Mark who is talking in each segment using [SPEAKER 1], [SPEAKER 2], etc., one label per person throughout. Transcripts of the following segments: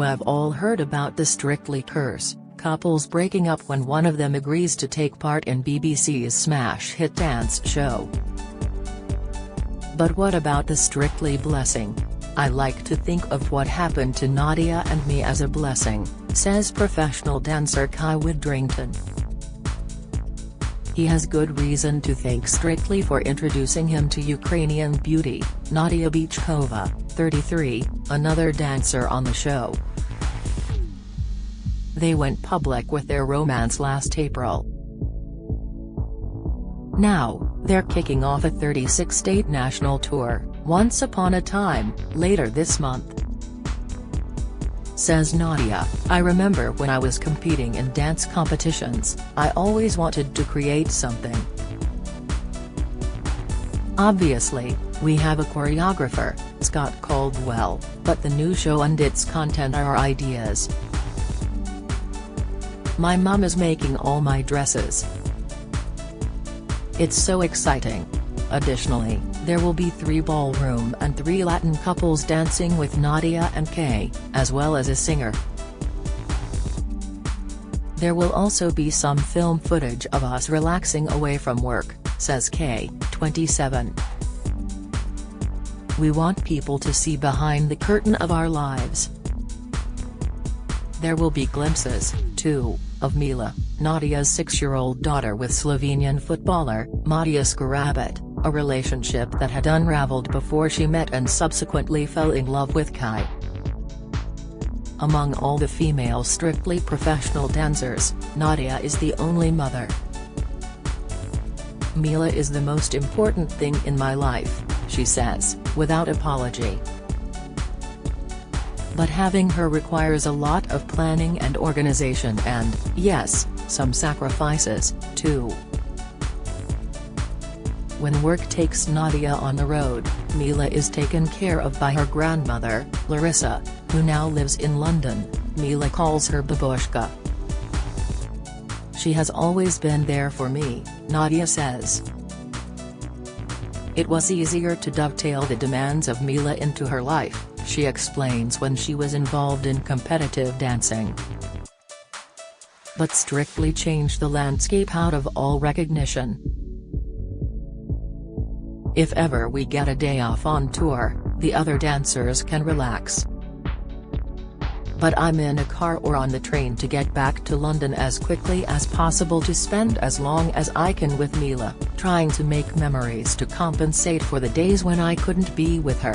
[SPEAKER 1] have all heard about the Strictly curse, couples breaking up when one of them agrees to take part in BBC's smash hit dance show. But what about the Strictly blessing? I like to think of what happened to Nadiya and me as a blessing, says professional dancer Kai Widrington. He has good reason to thank Strictly for introducing him to Ukrainian beauty, Nadiya Bychkova, 33, another dancer on the show. They went public with their romance last April. Now, they're kicking off a 36-state national tour, Once Upon a Time, later this month. Says Nadiya, I remember when I was competing in dance competitions, I always wanted to create something. Obviously, we have a choreographer, Scott Caldwell, but the new show and its content are ideas. My mum is making all my dresses. It's so exciting. Additionally, there will be 3 ballroom and 3 Latin couples dancing with Nadiya and Kai, as well as a singer. There will also be some film footage of us relaxing away from work, says Kai, 27. We want people to see behind the curtain of our lives. There will be glimpses, too, of Mila, Nadiya's 6-year-old daughter with Slovenian footballer, Matija Skarabet, a relationship that had unraveled before she met and subsequently fell in love with Kai. Among all the female Strictly professional dancers, Nadiya is the only mother. Mila is the most important thing in my life, she says, without apology. But having her requires a lot of planning and organization and, yes, some sacrifices, too. When work takes Nadiya on the road, Mila is taken care of by her grandmother, Larissa, who now lives in London. Mila calls her Babushka. She has always been there for me, Nadiya says. It was easier to dovetail the demands of Mila into her life, she explains, when she was involved in competitive dancing. But Strictly changed the landscape out of all recognition. If ever we get a day off on tour, the other dancers can relax. But I'm in a car or on the train to get back to London as quickly as possible to spend as long as I can with Mila, trying to make memories to compensate for the days when I couldn't be with her.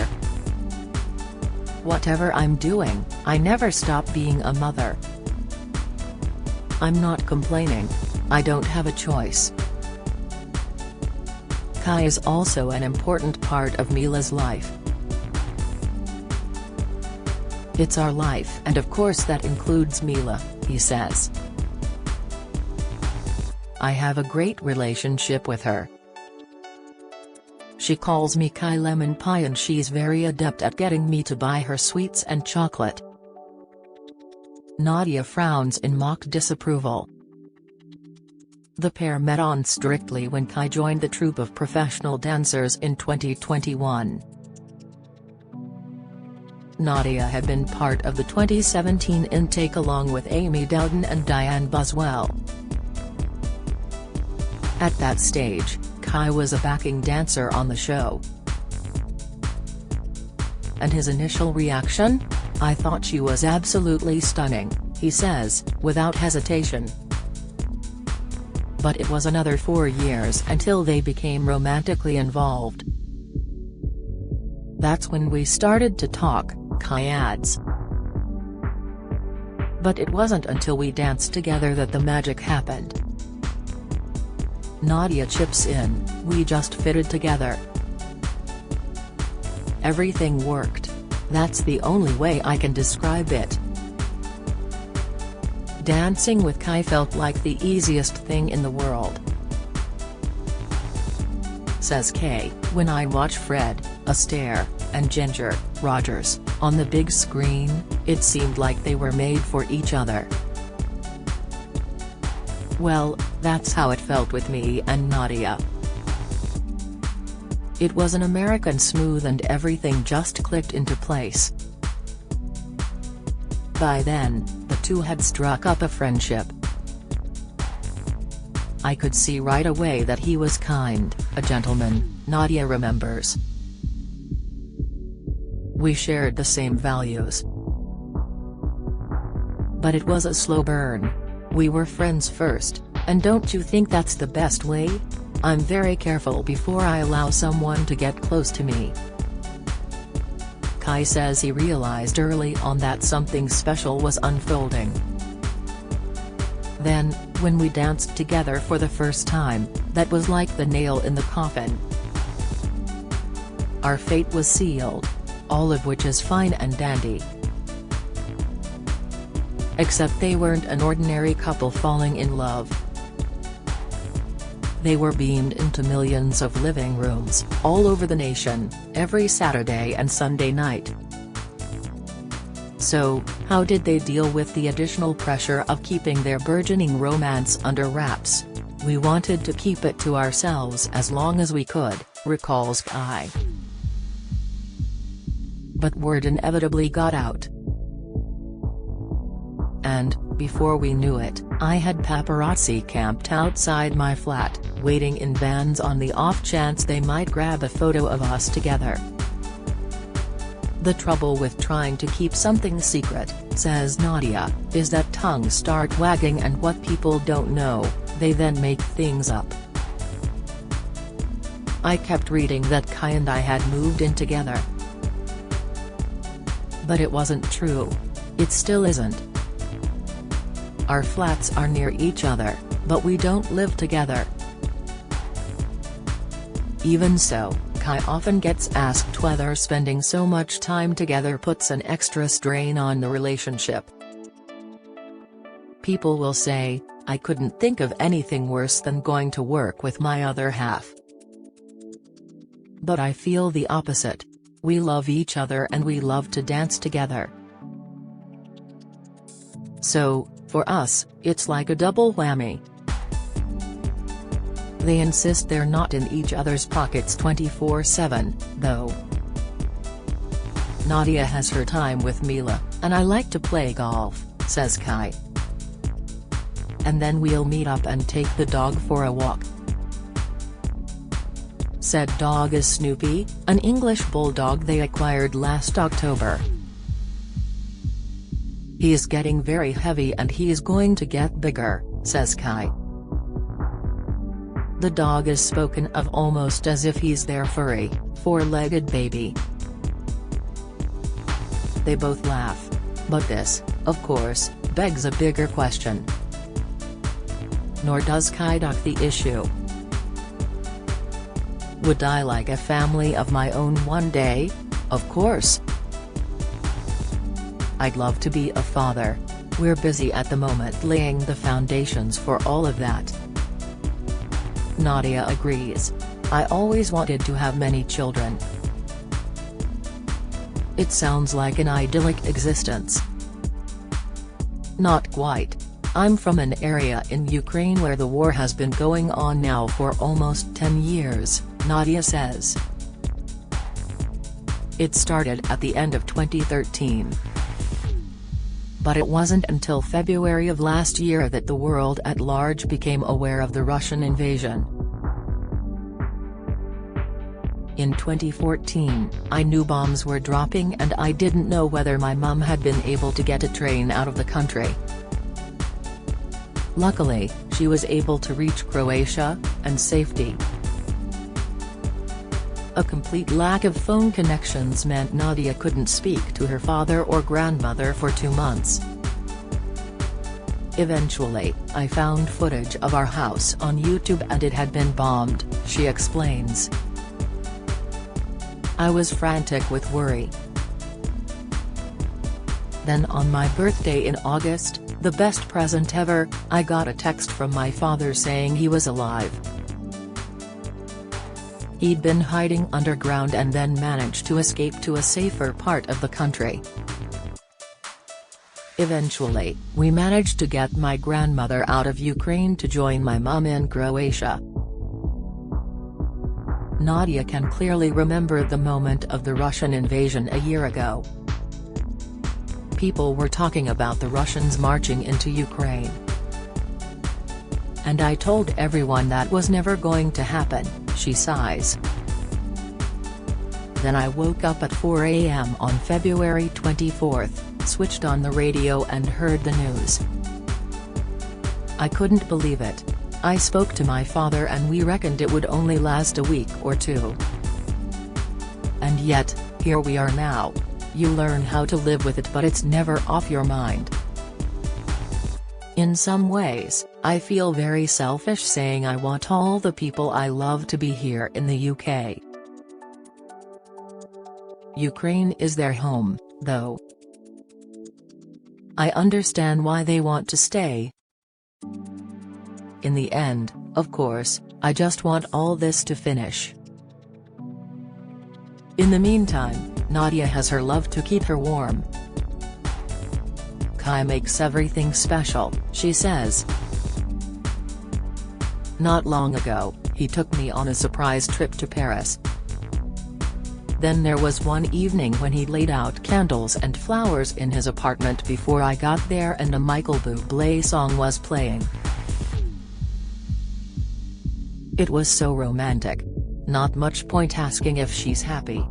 [SPEAKER 1] Whatever I'm doing, I never stop being a mother. I'm not complaining. I don't have a choice. Kai is also an important part of Mila's life. It's our life, and of course that includes Mila, he says. I have a great relationship with her. She calls me Kai Lemon Pie and she's very adept at getting me to buy her sweets and chocolate. Nadiya frowns in mock disapproval. The pair met on Strictly when Kai joined the troupe of professional dancers in 2021. Nadiya had been part of the 2017 intake along with Amy Dowden and Diane Buswell. At that stage, Kai was a backing dancer on the show. And his initial reaction? I thought she was absolutely stunning, he says, without hesitation. But it was another 4 years until they became romantically involved. That's when we started to talk, Kai adds. But it wasn't until we danced together that the magic happened. Nadiya chips in, we just fitted together. Everything worked. That's the only way I can describe it. Dancing with Kai felt like the easiest thing in the world. Says Kai, when I watch Fred, Astaire, and Ginger Rogers on the big screen, it seemed like they were made for each other. Well, that's how it felt with me and Nadiya. It was an American smooth and everything just clicked into place. By then, the two had struck up a friendship. I could see right away that he was kind, a gentleman, Nadiya remembers. We shared the same values. But it was a slow burn. We were friends first, and don't you think that's the best way? I'm very careful before I allow someone to get close to me. Kai says he realized early on that something special was unfolding. Then, when we danced together for the first time, that was like the nail in the coffin. Our fate was sealed. All of which is fine and dandy. Except they weren't an ordinary couple falling in love. They were beamed into millions of living rooms, all over the nation, every Saturday and Sunday night. So, how did they deal with the additional pressure of keeping their burgeoning romance under wraps? We wanted to keep it to ourselves as long as we could, recalls Kai. But word inevitably got out. And, before we knew it, I had paparazzi camped outside my flat, waiting in vans on the off chance they might grab a photo of us together. The trouble with trying to keep something secret, says Nadiya, is that tongues start wagging and what people don't know, they then make things up. I kept reading that Kai and I had moved in together. But it wasn't true. It still isn't. Our flats are near each other, but we don't live together. Even so, Kai often gets asked whether spending so much time together puts an extra strain on the relationship. People will say, I couldn't think of anything worse than going to work with my other half. But I feel the opposite. We love each other and we love to dance together. So, for us, it's like a double whammy. They insist they're not in each other's pockets 24/7, though. Nadiya has her time with Mila, and I like to play golf, says Kai. And then we'll meet up and take the dog for a walk. Said dog is Snoopy, an English bulldog they acquired last October. He's getting very heavy and he's going to get bigger, says Kai. The dog is spoken of almost as if he's their furry, four-legged baby. They both laugh. But this, of course, begs a bigger question. Nor does Kai duck the issue. Would I like a family of my own one day? Of course. I'd love to be a father. We're busy at the moment laying the foundations for all of that. Nadiya agrees. I always wanted to have many children. It sounds like an idyllic existence. Not quite. I'm from an area in Ukraine where the war has been going on now for almost 10 years, Nadiya says. It started at the end of 2013. But it wasn't until February of last year that the world at large became aware of the Russian invasion. In 2014, I knew bombs were dropping and I didn't know whether my mum had been able to get a train out of the country. Luckily, she was able to reach Croatia, and safety. A complete lack of phone connections meant Nadiya couldn't speak to her father or grandmother for 2 months. Eventually, I found footage of our house on YouTube and it had been bombed, she explains. I was frantic with worry. Then on my birthday in August, the best present ever, I got a text from my father saying he was alive. He'd been hiding underground and then managed to escape to a safer part of the country. Eventually, we managed to get my grandmother out of Ukraine to join my mum in Croatia. Nadiya can clearly remember the moment of the Russian invasion a year ago. people were talking about the Russians marching into Ukraine. And I told everyone that was never going to happen, she sighs. Then I woke up at 4 a.m. on February 24, switched on the radio and heard the news. I couldn't believe it. I spoke to my father and we reckoned it would only last a week or two. And yet, here we are now. You learn how to live with it, but it's never off your mind. In some ways, I feel very selfish saying I want all the people I love to be here in the UK. Ukraine is their home, though. I understand why they want to stay. In the end, of course, I just want all this to finish. In the meantime, Nadiya has her love to keep her warm. Kai makes everything special, she says. Not long ago, he took me on a surprise trip to Paris. Then there was one evening when he laid out candles and flowers in his apartment before I got there and a Michael Bublé song was playing. It was so romantic. Not much point asking if she's happy.